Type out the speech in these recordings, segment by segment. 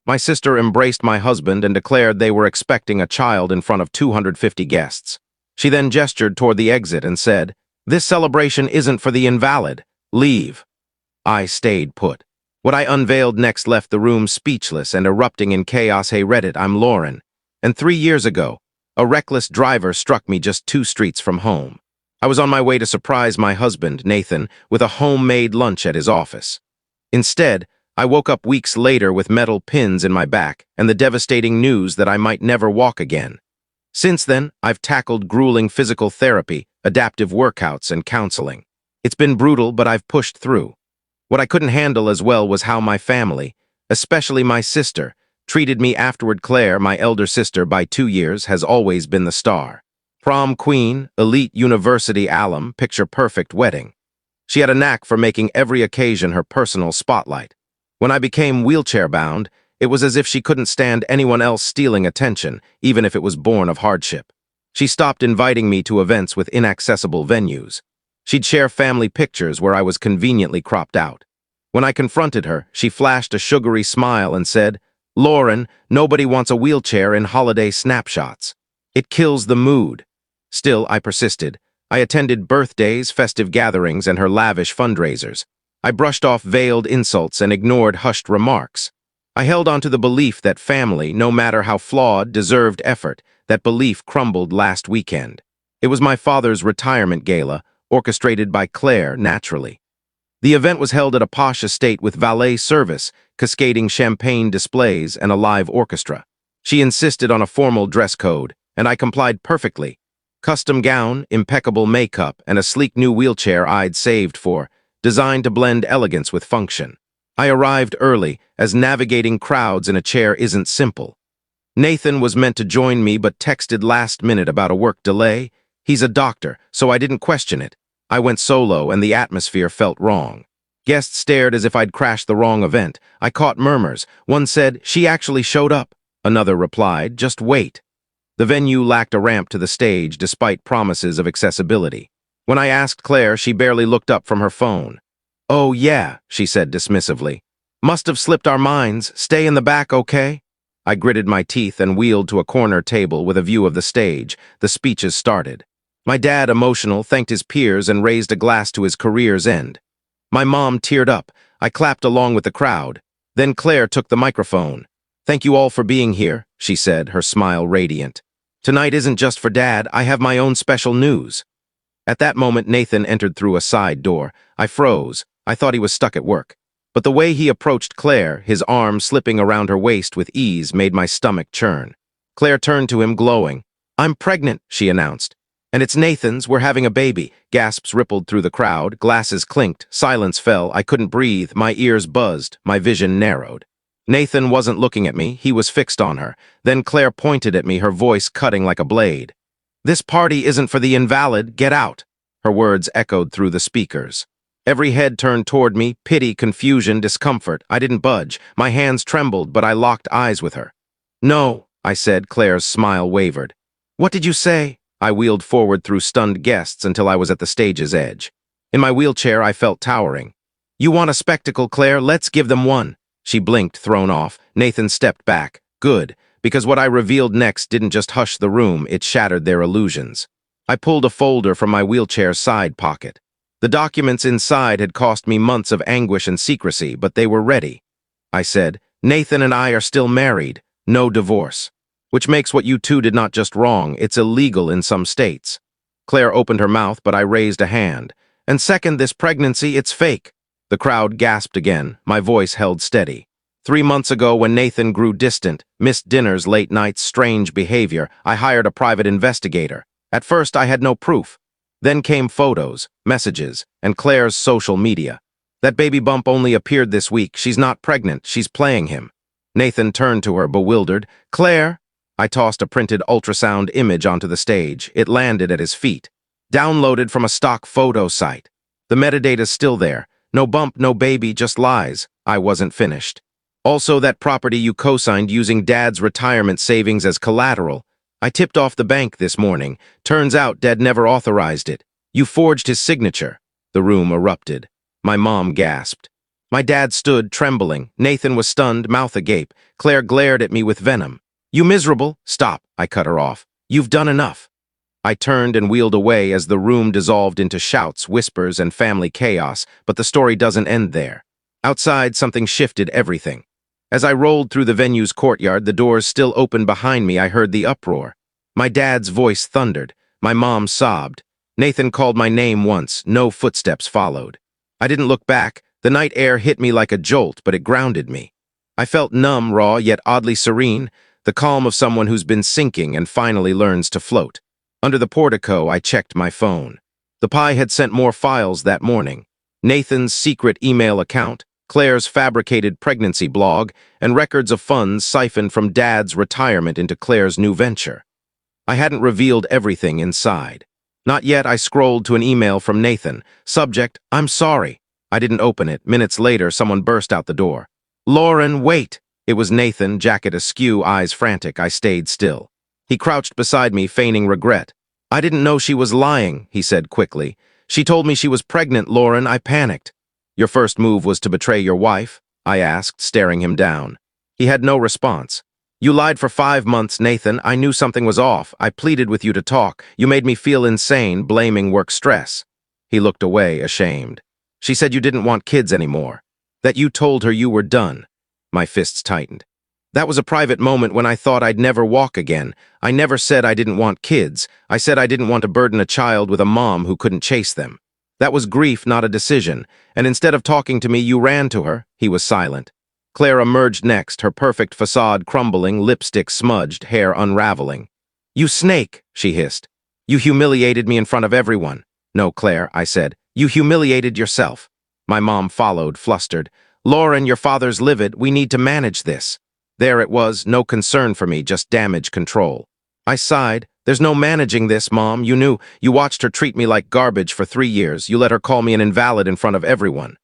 My sister embraced my husband and declared they were expecting a child in front of 250 guests. She then gestured toward the exit and said, "This celebration isn't for the invalid. Leave." I stayed put. What I unveiled next left the room speechless and erupting in chaos. Hey Reddit, I'm Lauren. And 3 years ago, a reckless driver struck me just 2 streets from home. I was on my way to surprise my husband, Nathan, with a homemade lunch at his office. Instead, I woke up weeks later with metal pins in my back and the devastating news that I might never walk again. Since then, I've tackled grueling physical therapy, adaptive workouts, and counseling. It's been brutal, but I've pushed through. What I couldn't handle as well was how my family, especially my sister, treated me afterward. Claire, my elder sister by 2 years, has always been the star. Prom queen, elite university alum, picture-perfect wedding. She had a knack for making every occasion her personal spotlight. When I became wheelchair-bound, it was as if she couldn't stand anyone else stealing attention, even if it was born of hardship. She stopped inviting me to events with inaccessible venues. She'd share family pictures where I was conveniently cropped out. When I confronted her, she flashed a sugary smile and said, "Lauren, nobody wants a wheelchair in holiday snapshots. It kills the mood." Still, I persisted. I attended birthdays, festive gatherings, and her lavish fundraisers. I brushed off veiled insults and ignored hushed remarks. I held on to the belief that family, no matter how flawed, deserved effort. That belief crumbled last weekend. It was my father's retirement gala, orchestrated by Claire, naturally. The event was held at a posh estate with valet service, cascading champagne displays, and a live orchestra. She insisted on a formal dress code, and I complied perfectly. Custom gown, impeccable makeup, and a sleek new wheelchair I'd saved for, designed to blend elegance with function. I arrived early, as navigating crowds in a chair isn't simple. Nathan was meant to join me but texted last minute about a work delay. He's a doctor, so I didn't question it. I went solo and the atmosphere felt wrong. Guests stared as if I'd crashed the wrong event. I caught murmurs. One said, "She actually showed up." Another replied, "Just wait." The venue lacked a ramp to the stage despite promises of accessibility. When I asked Claire, she barely looked up from her phone. "Oh yeah," she said dismissively. "Must have slipped our minds. Stay in the back, okay?" I gritted my teeth and wheeled to a corner table with a view of the stage. The speeches started. My dad, emotional, thanked his peers and raised a glass to his career's end. My mom teared up. I clapped along with the crowd. Then Claire took the microphone. "Thank you all for being here," she said, her smile radiant. "Tonight isn't just for Dad. I have my own special news." At that moment, Nathan entered through a side door. I froze. I thought he was stuck at work. But the way he approached Claire, his arm slipping around her waist with ease, made my stomach churn. Claire turned to him, glowing. "I'm pregnant," she announced. "And it's Nathan's. We're having a baby." Gasps rippled through the crowd. Glasses clinked. Silence fell. I couldn't breathe. My ears buzzed. My vision narrowed. Nathan wasn't looking at me. He was fixed on her. Then Claire pointed at me, her voice cutting like a blade. "This party isn't for the invalid. Get out." Her words echoed through the speakers. Every head turned toward me. Pity, confusion, discomfort. I didn't budge. My hands trembled, but I locked eyes with her. "No," I said. Claire's smile wavered. "What did you say?" I wheeled forward through stunned guests until I was at the stage's edge. In my wheelchair, I felt towering. "You want a spectacle, Claire? Let's give them one." She blinked, thrown off. Nathan stepped back. Good, because what I revealed next didn't just hush the room, it shattered their illusions. I pulled a folder from my wheelchair's side pocket. The documents inside had cost me months of anguish and secrecy, but they were ready. I said, "Nathan and I are still married. No divorce. Which makes what you two did not just wrong, it's illegal in some states." Claire opened her mouth, but I raised a hand. "And second, this pregnancy, it's fake." The crowd gasped again. My voice held steady. 3 months ago, when Nathan grew distant, missed dinners, late nights, strange behavior, I hired a private investigator. At first, I had no proof. Then came photos, messages, and Claire's social media. "That baby bump only appeared this week. She's not pregnant. She's playing him." Nathan turned to her, bewildered. "Claire?" I tossed a printed ultrasound image onto the stage. It landed at his feet. Downloaded from a stock photo site. The metadata's still there. No bump, no baby, just lies. I wasn't finished. "Also, that property you co-signed using Dad's retirement savings as collateral. I tipped off the bank this morning. Turns out Dad never authorized it. You forged his signature." The room erupted. My mom gasped. My dad stood, trembling. Nathan was stunned, mouth agape. Claire glared at me with venom. "You miserable!" "Stop," I cut her off. "You've done enough." I turned and wheeled away as the room dissolved into shouts, whispers, and family chaos, but the story doesn't end there. Outside, something shifted everything. As I rolled through the venue's courtyard, the doors still open behind me, I heard the uproar. My dad's voice thundered. My mom sobbed. Nathan called my name once. No footsteps followed. I didn't look back. The night air hit me like a jolt, but it grounded me. I felt numb, raw, yet oddly serene, the calm of someone who's been sinking and finally learns to float. Under the portico, I checked my phone. The Pi had sent more files that morning. Nathan's secret email account, Claire's fabricated pregnancy blog, and records of funds siphoned from Dad's retirement into Claire's new venture. I hadn't revealed everything inside. Not yet. I scrolled to an email from Nathan. Subject, "I'm sorry." I didn't open it. Minutes later, someone burst out the door. "Lauren, wait!" It was Nathan, jacket askew, eyes frantic. I stayed still. He crouched beside me, feigning regret. "I didn't know she was lying," he said quickly. "She told me she was pregnant, Lauren." I panicked. "Your first move was to betray your wife?" I asked, staring him down. He had no response. "You lied for 5 months, Nathan. I knew something was off. I pleaded with you to talk. You made me feel insane, blaming work stress." He looked away, ashamed. "She said you didn't want kids anymore. That you told her you were done." My fists tightened. "That was a private moment when I thought I'd never walk again. I never said I didn't want kids. I said I didn't want to burden a child with a mom who couldn't chase them. That was grief, not a decision. And instead of talking to me, you ran to her." He was silent. Claire emerged next, her perfect facade crumbling, lipstick smudged, hair unraveling. "You snake," she hissed. "You humiliated me in front of everyone." "No, Claire," I said. "You humiliated yourself." My mom followed, flustered. "Lauren, your father's livid. We need to manage this." There it was, no concern for me, just damage control. I sighed. "There's no managing this, Mom. You knew. You watched her treat me like garbage for 3 years. You let her call me an invalid in front of everyone."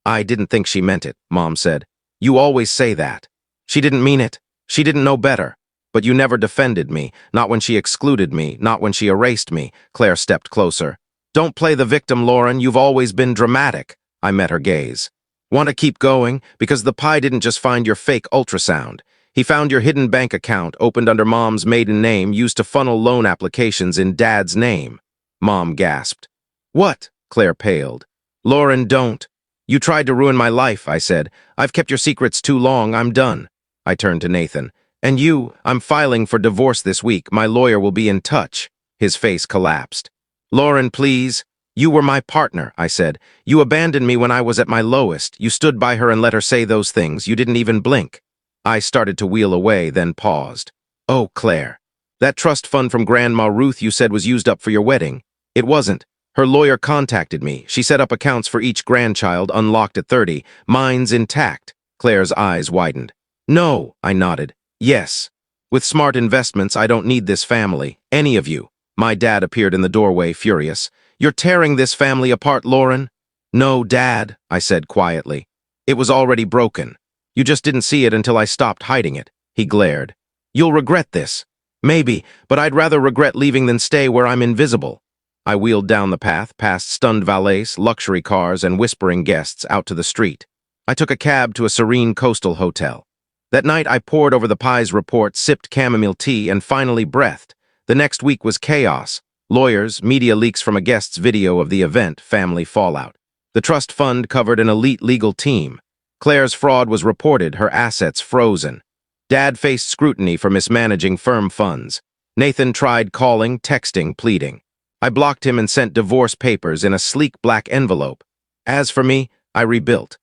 "I didn't think she meant it," Mom said. "You always say that." "She didn't mean it. She didn't know better. But you never defended me, not when she excluded me, not when she erased me." Claire stepped closer. "Don't play the victim, Lauren. You've always been dramatic." I met her gaze. "Want to keep going? Because the Pi didn't just find your fake ultrasound. He found your hidden bank account, opened under Mom's maiden name, used to funnel loan applications in Dad's name." Mom gasped. "What?" Claire paled. "Lauren, don't. You tried to ruin my life," I said. "I've kept your secrets too long. I'm done." I turned to Nathan. "And you? I'm filing for divorce this week. My lawyer will be in touch." His face collapsed. "Lauren, please." "You were my partner," I said. "You abandoned me when I was at my lowest. You stood by her and let her say those things. You didn't even blink." I started to wheel away, then paused. "Oh, Claire. That trust fund from Grandma Ruth you said was used up for your wedding. It wasn't. Her lawyer contacted me. She set up accounts for each grandchild, unlocked at 30. Mine's intact." Claire's eyes widened. "No," I nodded. "Yes. With smart investments, I don't need this family. Any of you." My dad appeared in the doorway, furious. "You're tearing this family apart, Lauren." "No, Dad," I said quietly. "It was already broken. You just didn't see it until I stopped hiding it." He glared. "You'll regret this." "Maybe, but I'd rather regret leaving than stay where I'm invisible." I wheeled down the path, past stunned valets, luxury cars, and whispering guests, out to the street. I took a cab to a serene coastal hotel. That night, I pored over the Pi's report, sipped chamomile tea, and finally breathed. The next week was chaos. Lawyers, media leaks from a guest's video of the event, family fallout. The trust fund covered an elite legal team. Claire's fraud was reported, her assets frozen. Dad faced scrutiny for mismanaging firm funds. Nathan tried calling, texting, pleading. I blocked him and sent divorce papers in a sleek black envelope. As for me, I rebuilt.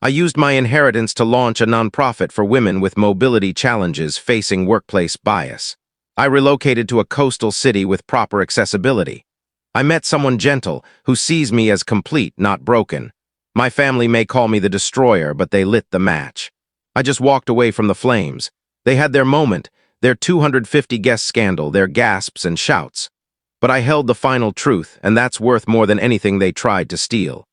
I used my inheritance to launch a nonprofit for women with mobility challenges facing workplace bias. I relocated to a coastal city with proper accessibility. I met someone gentle who sees me as complete, not broken. My family may call me the destroyer, but they lit the match. I just walked away from the flames. They had their moment, their 250 guest scandal, their gasps and shouts. But I held the final truth, and that's worth more than anything they tried to steal.